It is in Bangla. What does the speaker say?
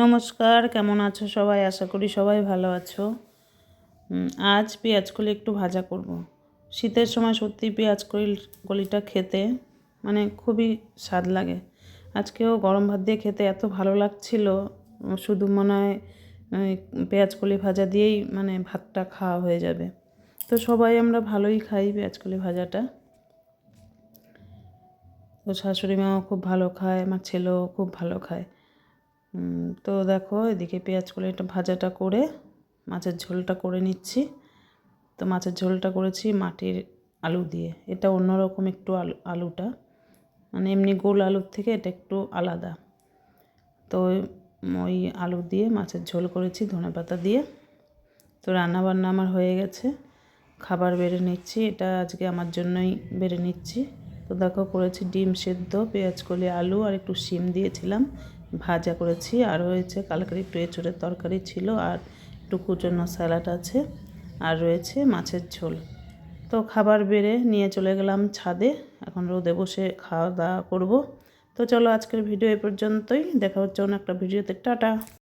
নমস্কার, কেমন আছো সবাই? আশা করি সবাই ভালো আছো। আজ পেঁয়াজকলি একটু ভাজা করব। শীতের সময় সত্যি কলিটা খেতে মানে খুবই স্বাদ লাগে। আজকেও গরম ভাত দিয়ে খেতে এত ভালো লাগছিল, শুধু মনে হয় পেঁয়াজকলি ভাজা দিয়েই মানে ভাতটা খাওয়া হয়ে যাবে। তো সবাই আমরা ভালোই খাই পেঁয়াজকলি ভাজাটা। তো শাশুড়ি মাও খুব ভালো খায়, আমার ছেলেও খুব ভালো খায়। তো দেখো এদিকে পেঁয়াজকলিটা ভাজাটা করে মাছের ঝোলটা করে নিচ্ছি। তো মাছের ঝোলটা করেছি মাটির আলু দিয়ে। এটা অন্যরকম একটু আলুটা মানে এমনি গোল আলুর থেকে এটা একটু আলাদা। তো ওই আলু দিয়ে মাছের ঝোল করেছি ধনেপাতা দিয়ে। তো রান্নাবান্না আমার হয়ে গেছে, খাবার বেড়ে নিচ্ছি। এটা আজকে আমার জন্যই বেড়ে নিচ্ছি। তো দেখো করেছি ডিম সেদ্ধ, পেঁয়াজকলি, আলু আর একটু শিম দিয়েছিলাম, ভাজা করেছি। আর রয়েছে কালকের একটু এঁচোড়ের তরকারি ছিল, আর একটু কুচনো স্যালাড আছে, আর রয়েছে মাছের ঝোল। তো খাবার বেড়ে নিয়ে চলে গেলাম ছাদে, এখন রোদে বসে খাওয়া দাওয়া করবো। তো চলো আজকের ভিডিও এ পর্যন্তই, দেখা হচ্ছে অন্য একটা ভিডিওতে। টাটা।